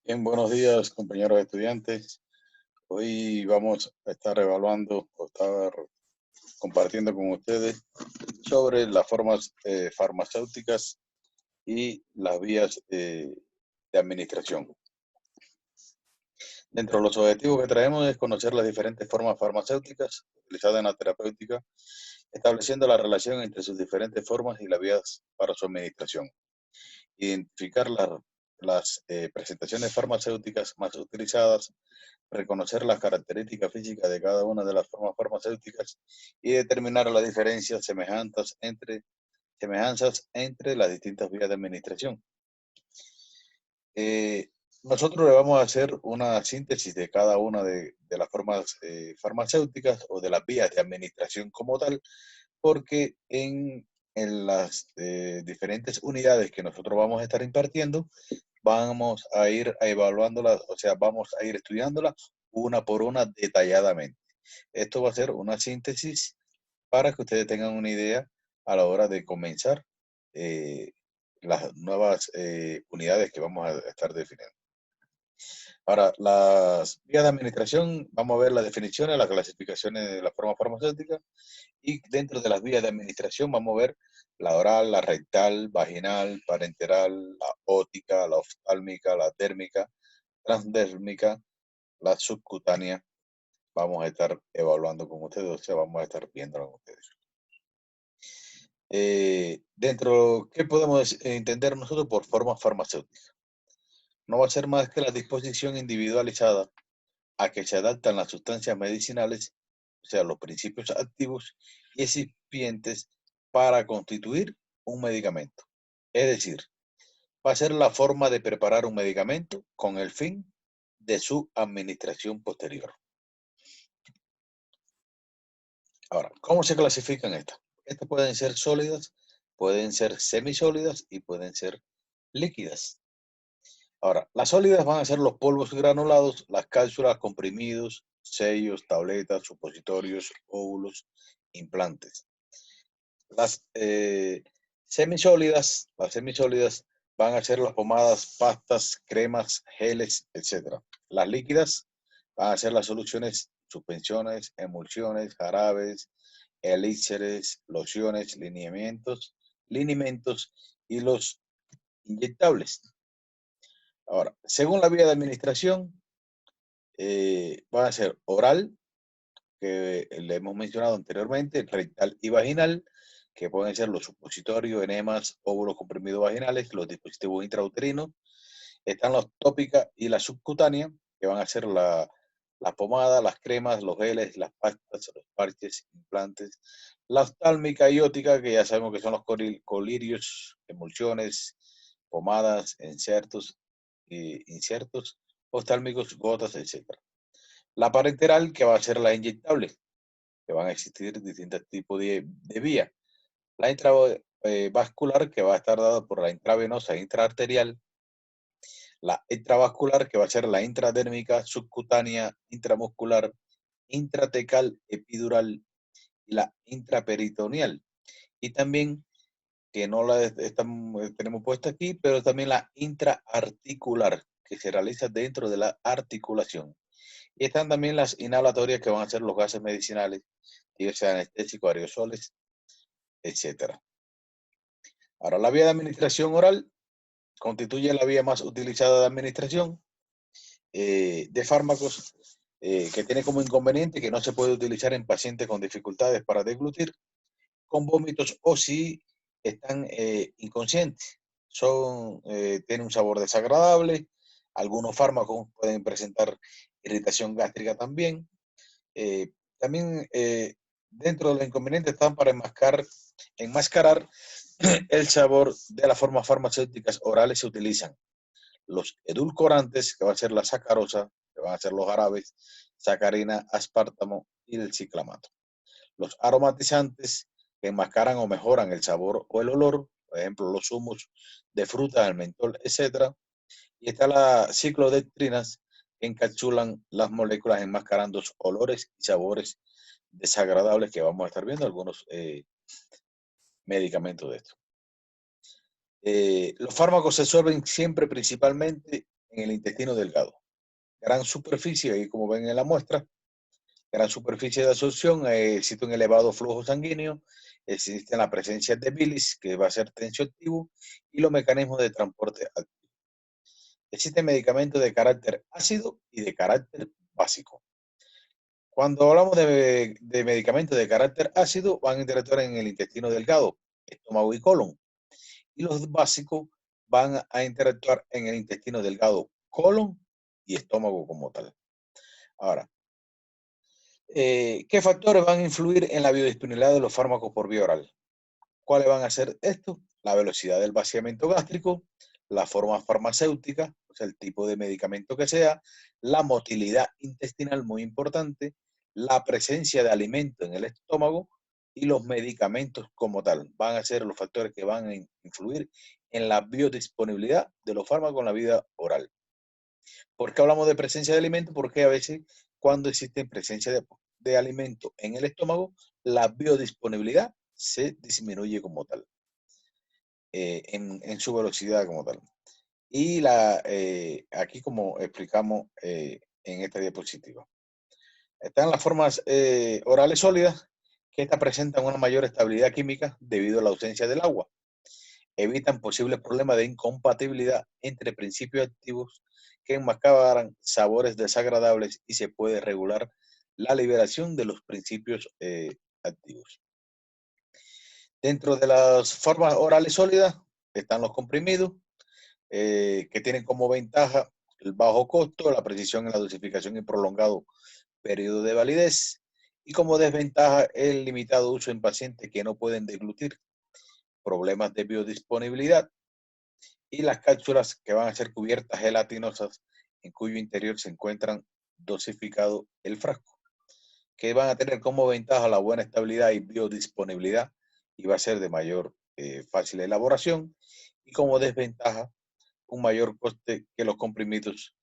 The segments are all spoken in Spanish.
Bien, buenos días, compañeros estudiantes. Hoy vamos a estar evaluando o estar compartiendo con ustedes sobre las formas farmacéuticas y las vías de administración. Dentro de los objetivos que traemos es conocer las diferentes formas farmacéuticas utilizadas en la terapéutica, estableciendo la relación entre sus diferentes formas y las vías para su administración. Identificar las presentaciones farmacéuticas más utilizadas, reconocer las características físicas de cada una de las formas farmacéuticas y determinar las diferencias, semejanzas entre las distintas vías de administración. Nosotros le vamos a hacer una síntesis de cada una de las formas farmacéuticas o de las vías de administración como tal, porque en las diferentes unidades que nosotros vamos a estar impartiendo, vamos a ir evaluándolas, o sea, vamos a ir estudiándolas una por una detalladamente. Esto va a ser una síntesis para que ustedes tengan una idea a la hora de comenzar eh, las nuevas unidades que vamos a estar definiendo. Ahora, las vías de administración, vamos a ver las definiciones, las clasificaciones de la forma farmacéutica y dentro de las vías de administración vamos a ver la oral, la rectal, vaginal, parenteral, la ótica, la oftálmica, la térmica, transdérmica, la subcutánea. Vamos a estar evaluando con ustedes, o sea, vamos a estar viendo con ustedes. ¿Qué podemos entender nosotros por forma farmacéutica? No va a ser más que la disposición individualizada a que se adaptan las sustancias medicinales, o sea, los principios activos y excipientes para constituir un medicamento. Es decir, va a ser la forma de preparar un medicamento con el fin de su administración posterior. Ahora, ¿cómo se clasifican estas? Estas pueden ser sólidas, pueden ser semisólidas y pueden ser líquidas. Ahora, las sólidas van a ser los polvos granulados, las cápsulas, comprimidos, sellos, tabletas, supositorios, óvulos, implantes. Las semisólidas van a ser las pomadas, pastas, cremas, geles, etc. Las líquidas van a ser las soluciones, suspensiones, emulsiones, jarabes, elixires, lociones, lineamientos y los inyectables. Ahora, según la vía de administración, va a ser oral, que le hemos mencionado anteriormente, rectal y vaginal, que pueden ser los supositorios, enemas, óvulos comprimidos vaginales, los dispositivos intrauterinos. Están las tópicas y la subcutánea, que van a ser la pomada, las cremas, los geles, las pastas, los parches, implantes. La oftálmica y ótica, que ya sabemos que son los colirios, emulsiones, pomadas, insertos oftálmicos, gotas, etc. La parenteral, que va a ser la inyectable, que van a existir distintos tipos de vía. La intravascular, que va a estar dada por la intravenosa e intraarterial. La intravascular, que va a ser la intradérmica, subcutánea, intramuscular, intratecal, epidural y la intraperitoneal. Y también, que no tenemos puesta aquí, pero también la intraarticular, que se realiza dentro de la articulación. Y están también las inhalatorias, que van a ser los gases medicinales, diversos anestésicos, aerosoles, etc. Ahora, la vía de administración oral constituye la vía más utilizada de administración de fármacos que tiene como inconveniente que no se puede utilizar en pacientes con dificultades para deglutir, con vómitos o si están inconscientes. Tienen un sabor desagradable, algunos fármacos pueden presentar irritación gástrica también. También dentro de los inconvenientes están para enmascarar el sabor de las formas farmacéuticas orales. Se utilizan los edulcorantes, que va a ser la sacarosa, que van a ser los jarabes, sacarina, aspartamo y el ciclamato. Los aromatizantes, que enmascaran o mejoran el sabor o el olor, por ejemplo, los zumos de fruta, el mentol, etc. Y está la ciclodextrinas, que encapsulan las moléculas enmascarando olores y sabores desagradables, que vamos a estar viendo algunos medicamentos de esto. Los fármacos se absorben siempre principalmente en el intestino delgado. Gran superficie, ahí como ven en la muestra, gran superficie de absorción, existe un elevado flujo sanguíneo, existe la presencia de bilis, que va a ser tensioactivo, y los mecanismos de transporte activo. Existen medicamentos de carácter ácido y de carácter básico. Cuando hablamos de medicamentos de carácter ácido, van a interactuar en el intestino delgado, estómago y colon. Y los básicos van a interactuar en el intestino delgado, colon y estómago como tal. Ahora, ¿qué factores van a influir en la biodisponibilidad de los fármacos por vía oral? ¿Cuáles van a ser estos? La velocidad del vaciamiento gástrico, la forma farmacéutica, o sea, el tipo de medicamento que sea, la motilidad intestinal, muy importante, la presencia de alimento en el estómago y los medicamentos como tal. Van a ser los factores que van a influir en la biodisponibilidad de los fármacos en la vida oral. ¿Por qué hablamos de presencia de alimento? Porque a veces cuando existe presencia de alimento en el estómago, la biodisponibilidad se disminuye como tal, en su velocidad como tal. Y aquí como explicamos en esta diapositiva. Están las formas orales sólidas, que estas presentan una mayor estabilidad química debido a la ausencia del agua. Evitan posibles problemas de incompatibilidad entre principios activos que enmascaran sabores desagradables y se puede regular la liberación de los principios activos. Dentro de las formas orales sólidas están los comprimidos, que tienen como ventaja el bajo costo, la precisión en la dosificación y prolongado periodo de validez, y como desventaja el limitado uso en pacientes que no pueden deglutir, problemas de biodisponibilidad, y las cápsulas que van a ser cubiertas gelatinosas en cuyo interior se encuentran dosificado el frasco, que van a tener como ventaja la buena estabilidad y biodisponibilidad y va a ser de mayor fácil elaboración, y como desventaja un mayor coste que los comprimidos,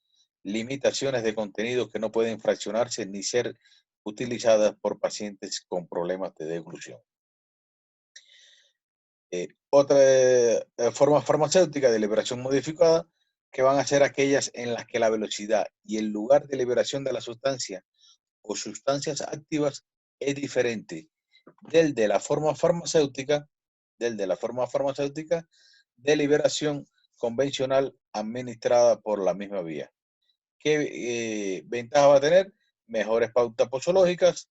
limitaciones de contenido que no pueden fraccionarse ni ser utilizadas por pacientes con problemas de deglución. Otra forma farmacéutica de liberación modificada, que van a ser aquellas en las que la velocidad y el lugar de liberación de la sustancia o sustancias activas es diferente del de la forma farmacéutica, de liberación convencional administrada por la misma vía. ¿Qué ventaja va a tener? Mejores pautas posológicas,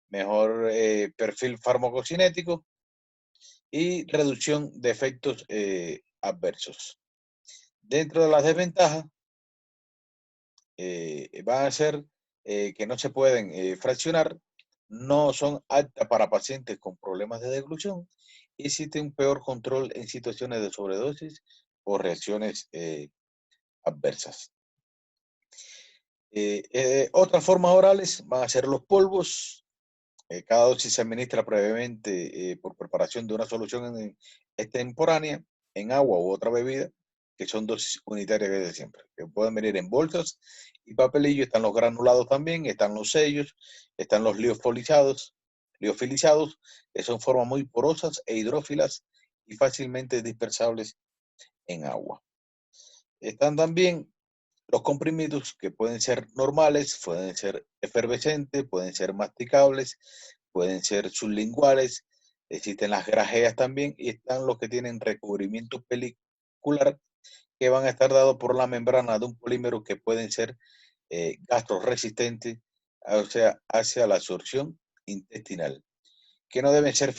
mejor perfil farmacocinético y reducción de efectos adversos. Dentro de las desventajas, van a ser que no se pueden fraccionar, no son aptas para pacientes con problemas de deglución y existe un peor control en situaciones de sobredosis o reacciones adversas. Otras formas orales van a ser los polvos. Cada dosis se administra previamente por preparación de una solución extemporánea en agua u otra bebida, que son dosis unitarias de siempre, que pueden venir en bolsas y papelillo. Están los granulados también, están los sellos, están los liofilizados, que son formas muy porosas e hidrófilas y fácilmente dispersables en agua. Están también los comprimidos, que pueden ser normales, pueden ser efervescentes, pueden ser masticables, pueden ser sublinguales, existen las grajeas también, y están los que tienen recubrimiento pelicular, que van a estar dados por la membrana de un polímero que pueden ser gastroresistentes, o sea, hacia la absorción intestinal, que no deben ser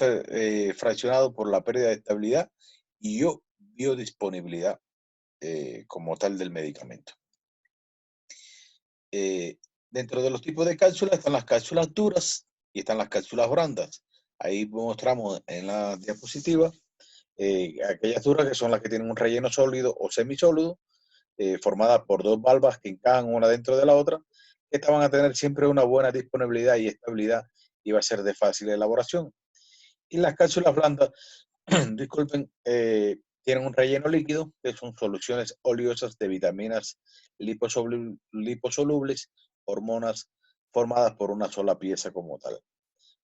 fraccionados por la pérdida de estabilidad y o biodisponibilidad como tal del medicamento. Dentro de los tipos de cápsulas están las cápsulas duras y están las cápsulas brandas. Ahí mostramos en la diapositiva aquellas duras, que son las que tienen un relleno sólido o semisólido, formadas por dos valvas que encajan una dentro de la otra. Estas van a tener siempre una buena disponibilidad y estabilidad y va a ser de fácil elaboración. Y las cápsulas blandas, disculpen, tienen un relleno líquido, que son soluciones oleosas de vitaminas liposolubles, hormonas formadas por una sola pieza como tal,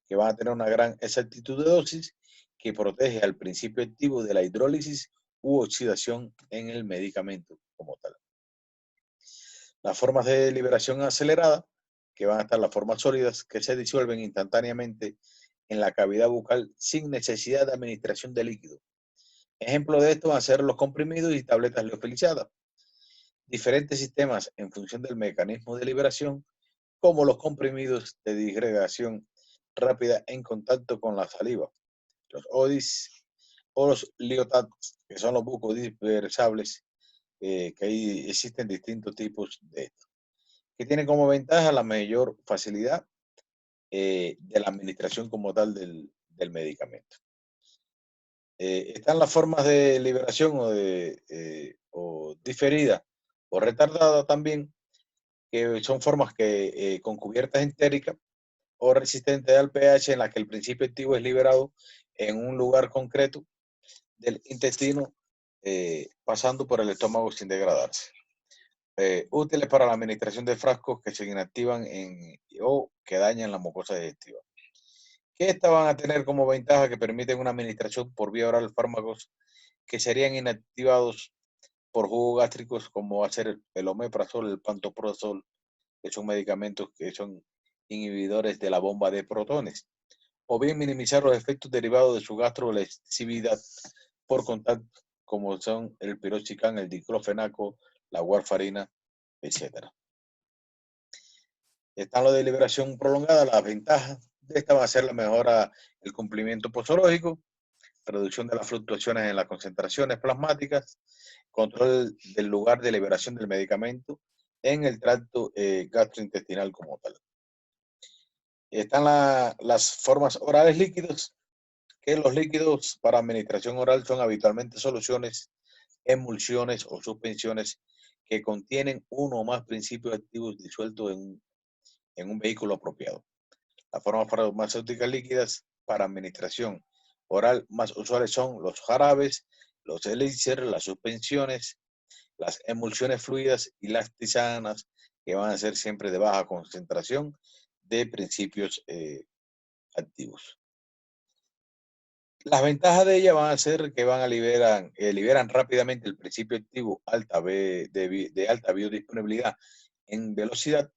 que van a tener una gran exactitud de dosis, que protege al principio activo de la hidrólisis u oxidación en el medicamento como tal. Las formas de liberación acelerada, que van a estar las formas sólidas, que se disuelven instantáneamente en la cavidad bucal sin necesidad de administración de líquido. Ejemplo de esto van a ser los comprimidos y tabletas liofilizadas. Diferentes sistemas en función del mecanismo de liberación, como los comprimidos de disgregación rápida en contacto con la saliva, los ODIs o los LIOTATs, que son los bucos dispersables, que ahí existen distintos tipos de esto, que tienen como ventaja la mayor facilidad de la administración como tal del medicamento. Están las formas de liberación o diferida o retardada también, que son formas que con cubiertas entéricas o resistentes al pH, en las que el principio activo es liberado en un lugar concreto del intestino, pasando por el estómago sin degradarse. Útiles para la administración de frascos que se inactivan o que dañan la mucosa digestiva. Que estas van a tener como ventaja que permiten una administración por vía oral fármacos que serían inactivados por jugos gástricos, como va a ser el omeprazol, el pantoprazol, que son medicamentos que son inhibidores de la bomba de protones, o bien minimizar los efectos derivados de su gastrolesividad por contacto, como son el piroxicam, el diclofenaco, la warfarina, etcétera. Están los de liberación prolongada. Las ventajas de esta va a ser la mejora, el cumplimiento posológico, reducción de las fluctuaciones en las concentraciones plasmáticas, control del lugar de liberación del medicamento en el tracto gastrointestinal como tal. Están las formas orales líquidos, que los líquidos para administración oral son habitualmente soluciones, emulsiones o suspensiones que contienen uno o más principios activos disueltos en un vehículo apropiado. Las formas farmacéuticas líquidas para administración oral más usuales son los jarabes, los elixir, las suspensiones, las emulsiones fluidas y las tisanas, que van a ser siempre de baja concentración de principios activos. Las ventajas de ellas van a ser que liberan rápidamente el principio activo de alta biodisponibilidad en velocidad.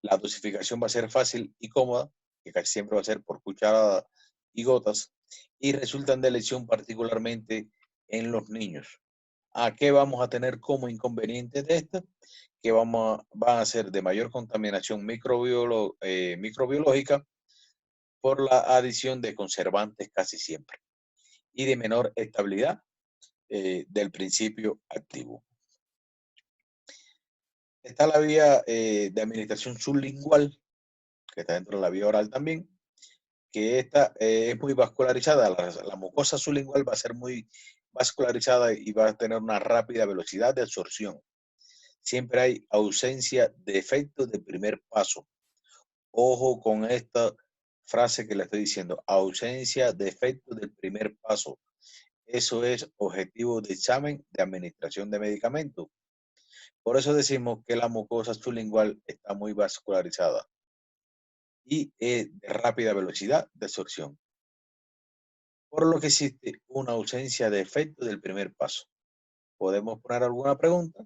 La dosificación va a ser fácil y cómoda, que casi siempre va a ser por cucharada y gotas, y resultan de lesión particularmente en los niños. ¿A qué vamos a tener como inconveniente de esto? Que van a ser de mayor contaminación microbiológica por la adición de conservantes casi siempre y de menor estabilidad del principio activo. Está la vía de administración sublingual, que está dentro de la vía oral también, que esta es muy vascularizada. La mucosa sublingual va a ser muy vascularizada y va a tener una rápida velocidad de absorción. Siempre hay ausencia de efecto de primer paso. Ojo con esta frase que le estoy diciendo, ausencia de efecto del primer paso. Eso es objetivo de examen de administración de medicamentos. Por eso decimos que la mucosa sublingual está muy vascularizada y de rápida velocidad de absorción, por lo que existe una ausencia de efecto del primer paso. Podemos poner alguna pregunta.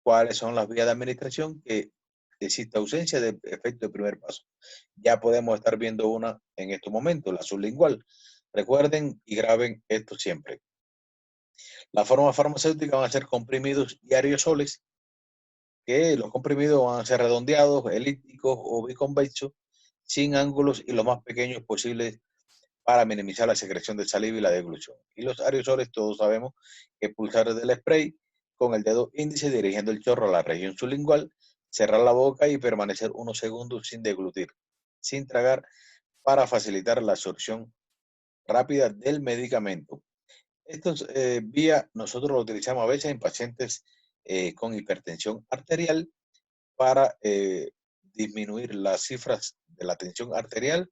¿Cuáles son las vías de administración que existe ausencia de efecto del primer paso? Ya podemos estar viendo una en estos momentos, la sublingual. Recuerden y graben esto siempre. Las formas farmacéuticas van a ser comprimidos y aerosoles, que los comprimidos van a ser redondeados, elípticos o biconvexos, sin ángulos y lo más pequeños posibles para minimizar la secreción de saliva y la deglución. Y los aerosoles, todos sabemos que pulsar del spray con el dedo índice dirigiendo el chorro a la región sublingual, cerrar la boca y permanecer unos segundos sin deglutir, sin tragar, para facilitar la absorción rápida del medicamento. Estos vías nosotros lo utilizamos a veces en pacientes con hipertensión arterial para disminuir las cifras de la tensión arterial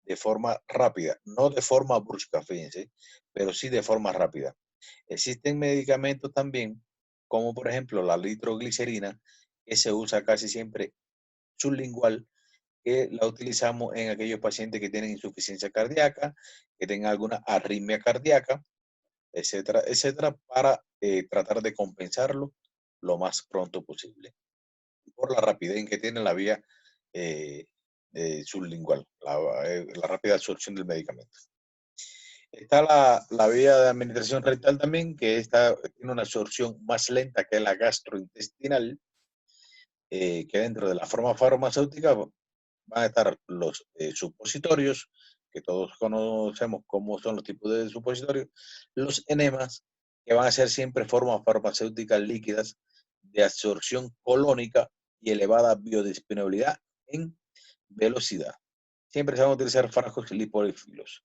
de forma rápida, no de forma brusca, fíjense, pero sí de forma rápida. Existen medicamentos también, como por ejemplo la nitroglicerina, que se usa casi siempre sublingual, que la utilizamos en aquellos pacientes que tienen insuficiencia cardíaca, que tengan alguna arritmia cardíaca, etcétera, etcétera, para tratar de compensarlo lo más pronto posible. por la rapidez en que tiene la vía eh, sublingual, la rápida absorción del medicamento. Está la vía de administración rectal también, que tiene una absorción más lenta que la gastrointestinal, que dentro de la forma farmacéutica van a estar los supositorios, que todos conocemos cómo son los tipos de supositorios, los enemas, que van a ser siempre formas farmacéuticas líquidas de absorción colónica y elevada biodisponibilidad en velocidad. Siempre se van a utilizar fármacos lipófilos.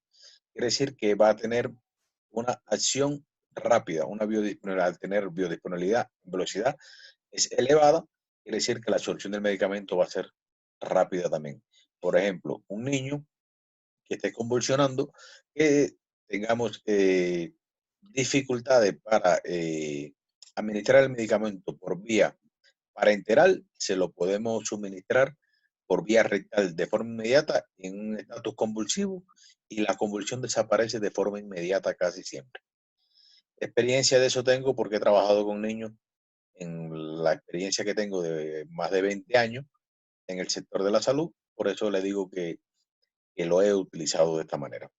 Quiere decir que va a tener una acción rápida, una biodisponibilidad. Al tener biodisponibilidad, velocidad es elevada, quiere decir que la absorción del medicamento va a ser rápida también. Por ejemplo, un niño que esté convulsionando, que tengamos dificultades para administrar el medicamento por vía parenteral, se lo podemos suministrar por vía rectal de forma inmediata en un estatus convulsivo y la convulsión desaparece de forma inmediata casi siempre. Experiencia de eso tengo porque he trabajado con niños en la experiencia que tengo de más de 20 años en el sector de la salud, por eso le digo que lo he utilizado de esta manera.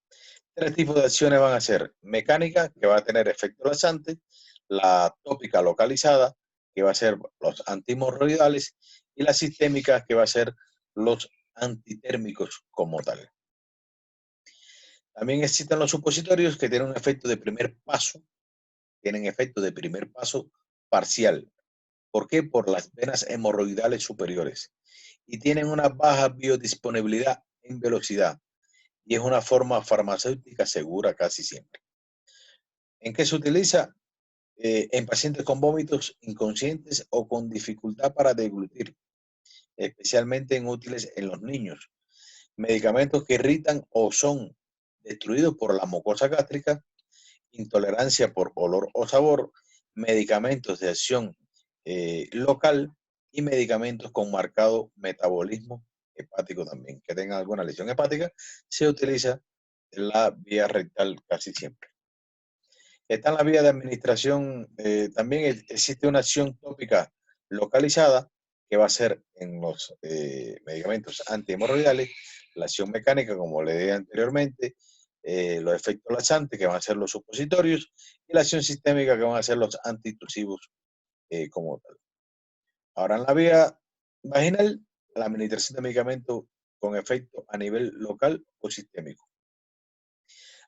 Tres tipos de acciones van a ser mecánica, que va a tener efecto laxante, la tópica localizada, que va a ser los antimorroidales, y la sistémica, que va a ser los antitérmicos como tal. También existen los supositorios que tienen un efecto de primer paso, tienen efecto de primer paso parcial. ¿Por qué? Por las venas hemorroidales superiores y tienen una baja biodisponibilidad en velocidad y es una forma farmacéutica segura casi siempre. ¿En qué se utiliza? En pacientes con vómitos inconscientes o con dificultad para deglutir, especialmente en útiles en los niños. Medicamentos que irritan o son destruidos por la mucosa gástrica, intolerancia por olor o sabor, medicamentos de acción local y medicamentos con marcado metabolismo hepático también, que tengan alguna lesión hepática, se utiliza la vía rectal casi siempre. Está en la vía de administración, también existe una acción tópica localizada que va a ser en los medicamentos antihemorroidales, la acción mecánica, como le dije anteriormente, los efectos laxantes, que van a ser los supositorios, y la acción sistémica, que van a ser los antitusivos como tal. Ahora, en la vía vaginal, la administración de medicamentos con efecto a nivel local o sistémico.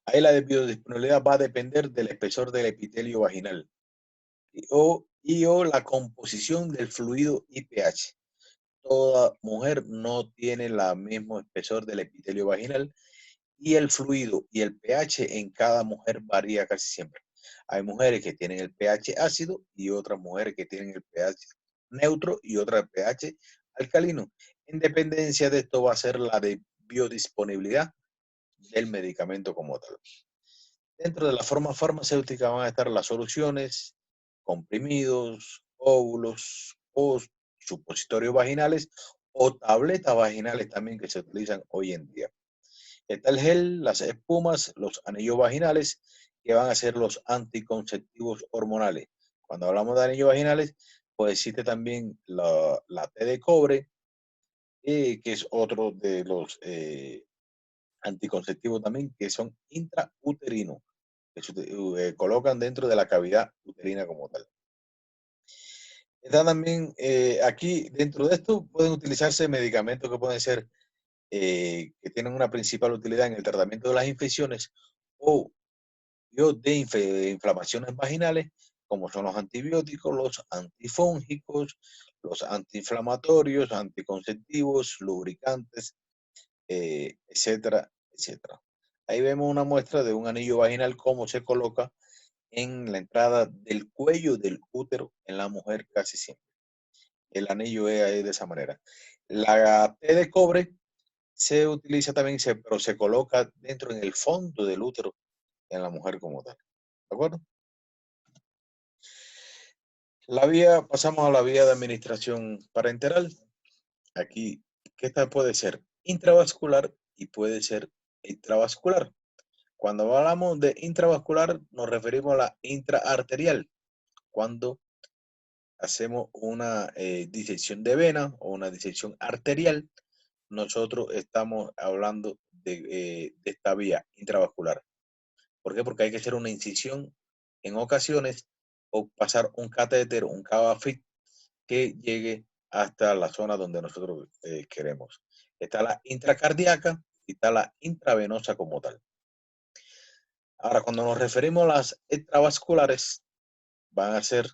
Ahí la biodisponibilidad va a depender del espesor del epitelio vaginal o la composición del fluido y pH. Toda mujer no tiene el mismo espesor del epitelio vaginal y el fluido y el pH en cada mujer varía casi siempre. Hay mujeres que tienen el pH ácido y otras mujeres que tienen el pH neutro y otras pH alcalino. En dependencia de esto va a ser la de biodisponibilidad del medicamento como tal. Dentro de la forma farmacéutica van a estar las soluciones, comprimidos, óvulos o supositorios vaginales o tabletas vaginales también que se utilizan hoy en día. Está el gel, las espumas, los anillos vaginales, que van a ser los anticonceptivos hormonales. Cuando hablamos de anillos vaginales, pues existe también la T de cobre, que es otro de los anticonceptivos también, que son intrauterinos, que se colocan dentro de la cavidad uterina como tal. Está también aquí, dentro de esto, pueden utilizarse medicamentos que pueden ser, que tienen una principal utilidad en el tratamiento de las infecciones o de inflamaciones vaginales, como son los antibióticos, los antifúngicos, los antiinflamatorios, anticonceptivos, lubricantes, etcétera, etcétera. Ahí vemos una muestra de un anillo vaginal, cómo se coloca en la entrada del cuello del útero en la mujer casi siempre. El anillo es ahí de esa manera. La T de cobre se utiliza también, pero se coloca dentro en el fondo del útero en la mujer como tal. ¿De acuerdo? Pasamos a la vía de administración parenteral. Aquí, ¿qué tal puede ser? Intravascular y puede ser intravascular. Cuando hablamos de intravascular, nos referimos a la intraarterial, cuando hacemos una disección de vena o una disección arterial, nosotros estamos hablando de esta vía intravascular. ¿Por qué? Porque hay que hacer una incisión en ocasiones o pasar un catéter, un cavafit que llegue hasta la zona donde nosotros queremos. Está la intracardíaca y está la intravenosa como tal. Ahora, cuando nos referimos a las extravasculares, van a ser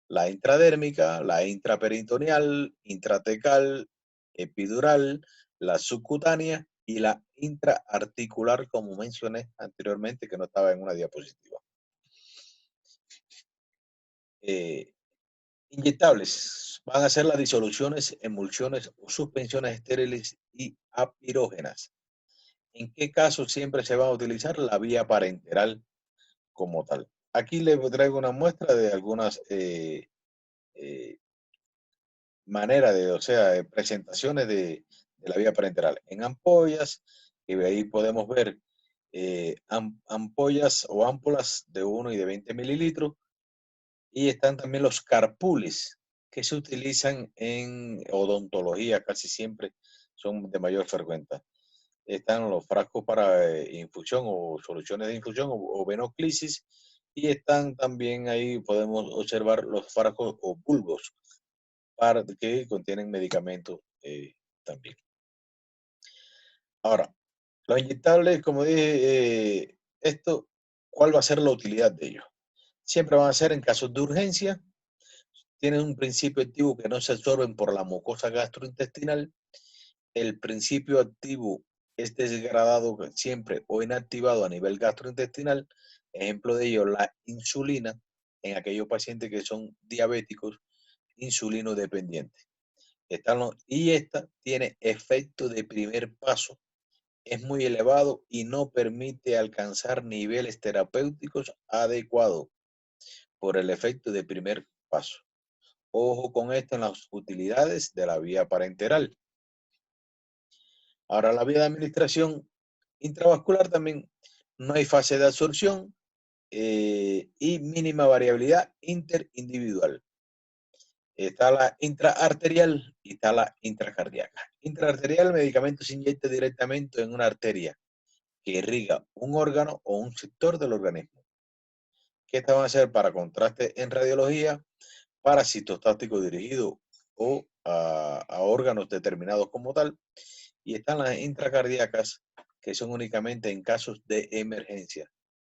la intradérmica, la intraperitoneal, intratecal, epidural, la subcutánea y la intraarticular, como mencioné anteriormente, que no estaba en una diapositiva. Inyectables van a ser las disoluciones, emulsiones o suspensiones estériles y apirógenas. ¿En qué caso siempre se va a utilizar la vía parenteral como tal? Aquí les traigo una muestra de algunas eh, maneras o sea, presentaciones de la vía parenteral. En ampollas, y ahí podemos ver ampollas o ámpulas de 1 y de 20 mililitros. Y están también los carpules, que se utilizan en odontología casi siempre, son de mayor frecuencia. Están los frascos para infusión o soluciones de infusión o venoclisis, y están también ahí, podemos observar los frascos o bulbos para, que contienen medicamentos también. Ahora, los inyectables, como dije, esto, ¿cuál va a ser la utilidad de ellos? Siempre van a ser en casos de urgencia, tienen un principio activo que no se absorben por la mucosa gastrointestinal. El principio activo es degradado siempre o inactivado a nivel gastrointestinal. Ejemplo de ello, la insulina en aquellos pacientes que son diabéticos, insulino dependientes. Y esta tiene efecto de primer paso. Es muy elevado y no permite alcanzar niveles terapéuticos adecuados por el efecto de primer paso. Ojo con esto en las utilidades de la vía parenteral. Ahora, la vía de administración intravascular también no hay fase de absorción y mínima variabilidad interindividual. Está la intraarterial y está la intracardíaca. Intraarterial, el medicamento se inyecta directamente en una arteria que irriga un órgano o un sector del organismo. ¿Qué esta van a hacer para contraste en radiología? Para citostático dirigido o a órganos determinados como tal. Y están las intracardíacas, que son únicamente en casos de emergencia.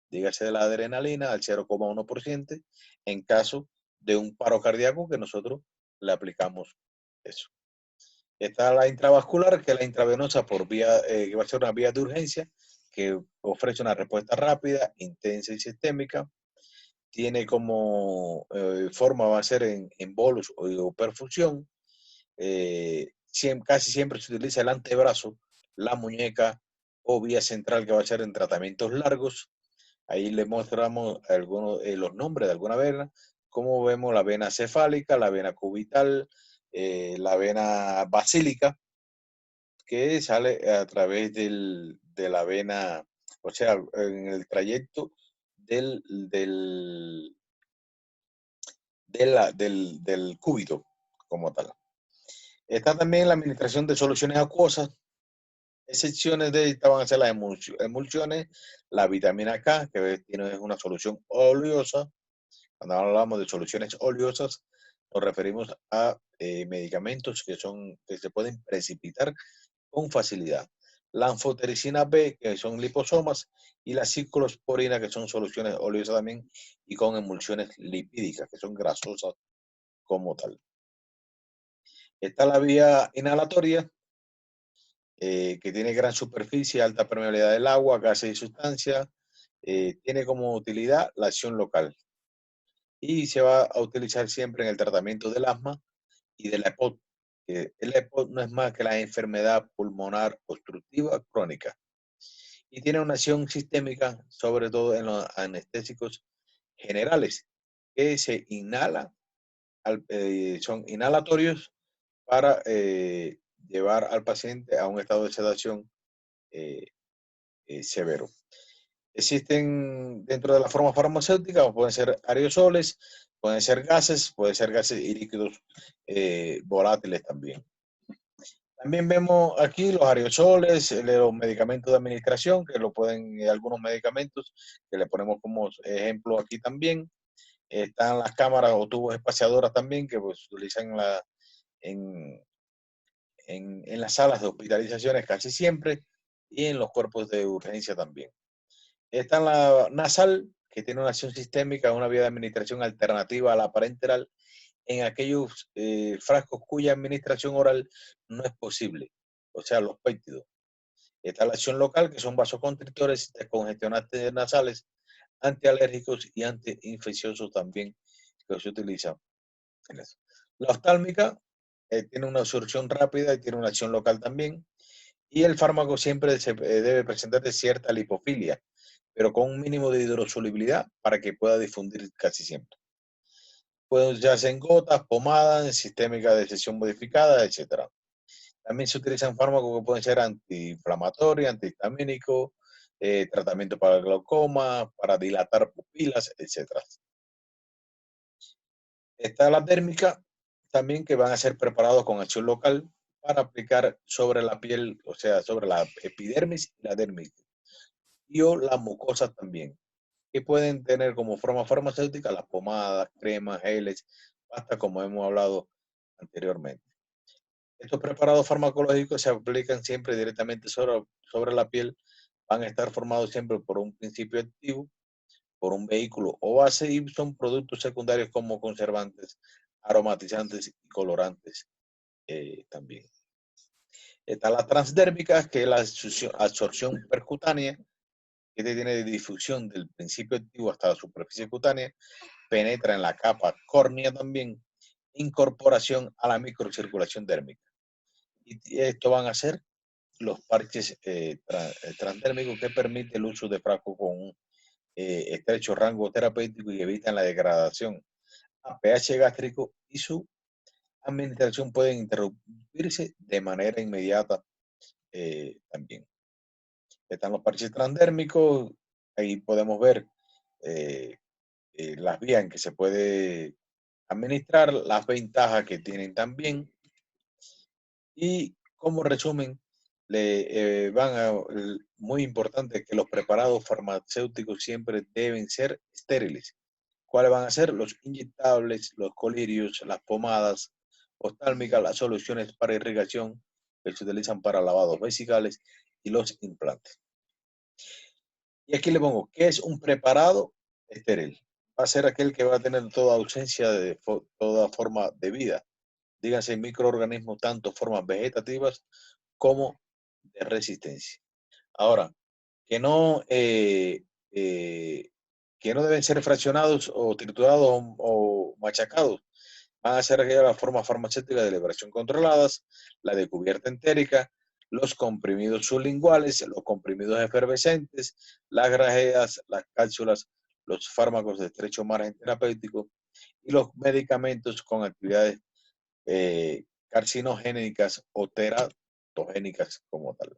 Dígase de la adrenalina al 0,1% en caso de un paro cardíaco que nosotros le aplicamos eso. Está la intravascular, que es la intravenosa por vía, que va a ser una vía de urgencia, que ofrece una respuesta rápida, intensa y sistémica. Tiene como forma, va a ser en bolus o perfusión. Casi siempre se utiliza el antebrazo, la muñeca o vía central, que va a ser en tratamientos largos. Ahí le mostramos algunos, los nombres de alguna vena, como vemos la vena cefálica, la vena cubital, la vena basílica, que sale a través de la vena, o sea, en el trayecto del, del cúbito como tal. Está también la administración de soluciones acuosas. Excepciones de esta van a ser las emulsiones, la vitamina K, que tiene una solución oleosa. Cuando hablamos de soluciones oleosas, nos referimos a medicamentos que se pueden precipitar con facilidad. La anfotericina B, que son liposomas, y la ciclosporina, que son soluciones oleosas también, y con emulsiones lipídicas, que son grasosas como tal. Está la vía inhalatoria, que tiene gran superficie, alta permeabilidad del agua, gases y sustancias. Tiene como utilidad la acción local y se va a utilizar siempre en el tratamiento del asma y de la EPOC. El EPOC no es más que la enfermedad pulmonar obstructiva crónica y tiene una acción sistémica, sobre todo en los anestésicos generales, que se inhala, son inhalatorios para llevar al paciente a un estado de sedación severo. Existen dentro de la forma farmacéutica, pueden ser aerosoles, pueden ser gases y líquidos volátiles también. También vemos aquí los aerosoles, los medicamentos de administración, que lo pueden, algunos medicamentos que le ponemos como ejemplo aquí también. Están las cámaras o tubos espaciadoras también, que pues, se utilizan en, en las salas de hospitalizaciones casi siempre y en los cuerpos de urgencia también. Está la nasal, que tiene una acción sistémica, una vía de administración alternativa a la parenteral en aquellos frascos cuya administración oral no es posible, o sea, los péptidos. Está la acción local, que son vasoconstrictores, descongestionantes nasales, antialérgicos y antiinfecciosos también, que se utilizan en eso. La oftálmica tiene una absorción rápida y tiene una acción local también. Y el fármaco siempre debe presentar cierta lipofilia, pero con un mínimo de hidrosolubilidad para que pueda difundir casi siempre. Pueden usarse en gotas, pomadas, sistémica de sesión modificada, etc. También se utilizan fármacos que pueden ser antiinflamatorios, antihistamínicos, tratamiento para el glaucoma, para dilatar pupilas, etc. Está la térmica, también que van a ser preparados con acción local para aplicar sobre la piel, o sea, sobre la epidermis y la dermis, y o las mucosas también, que pueden tener como forma farmacéutica las pomadas, cremas, geles, hasta como hemos hablado anteriormente. Estos preparados farmacológicos se aplican siempre directamente sobre la piel, van a estar formados siempre por un principio activo, por un vehículo o base y son productos secundarios como conservantes, aromatizantes y colorantes también. Está la transdérmica, que es la absorción percutánea, que tiene difusión del principio activo hasta la superficie cutánea, penetra en la capa córnea también, incorporación a la microcirculación dérmica. Y esto van a ser los parches transdérmicos que permiten el uso de frascos con un estrecho rango terapéutico y evitan la degradación a pH gástrico, y su administración puede interrumpirse de manera inmediata también. Están los parches transdérmicos, ahí podemos ver eh, las vías en que se puede administrar, las ventajas que tienen también, y como resumen, muy importante que los preparados farmacéuticos siempre deben ser estériles. ¿Cuáles van a ser? Los inyectables, los colirios, las pomadas oftálmicas, las soluciones para irrigación que se utilizan para lavados vesicales y los implantes. Y aquí le pongo, ¿qué es un preparado estéril? Va a ser aquel que va a tener toda ausencia de toda forma de vida. Díganse microorganismos, tanto formas vegetativas como de resistencia. Ahora, que no, eh, eh, que no deben ser fraccionados o triturados o machacados. Van a ser aquellas las formas farmacéuticas de liberación controladas, la de cubierta entérica, los comprimidos sublinguales, los comprimidos efervescentes, las grajeas, las cápsulas, los fármacos de estrecho margen terapéutico y los medicamentos con actividades carcinogénicas o teratogénicas como tal.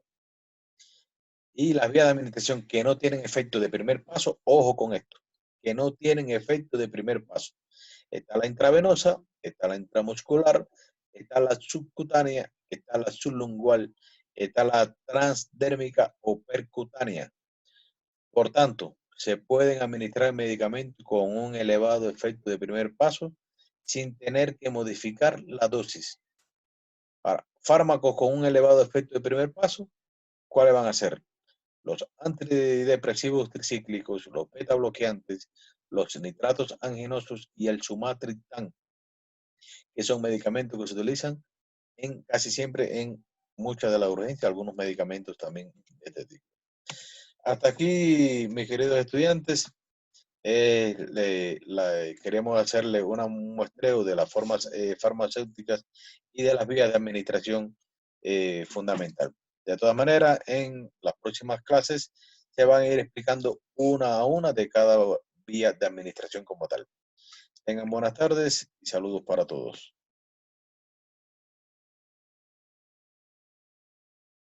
Y las vías de administración que no tienen efecto de primer paso, ojo con esto, que no tienen efecto de primer paso. Está la intravenosa, está la intramuscular, está la subcutánea, está la sublingual, está la transdérmica o percutánea. Por tanto, se pueden administrar medicamentos con un elevado efecto de primer paso sin tener que modificar la dosis. Para fármacos con un elevado efecto de primer paso, ¿cuáles van a ser? Los antidepresivos tricíclicos, los beta bloqueantes, los nitratos anginosos y el sumatriptán, que son medicamentos que se utilizan casi siempre en muchas de las urgencias, algunos medicamentos también de este tipo. Hasta aquí, mis queridos estudiantes, queremos hacerle un muestreo de las formas farmacéuticas y de las vías de administración fundamental. De todas maneras, en las próximas clases se van a ir explicando una a una de cada vía de administración como tal. Tengan buenas tardes y saludos para todos.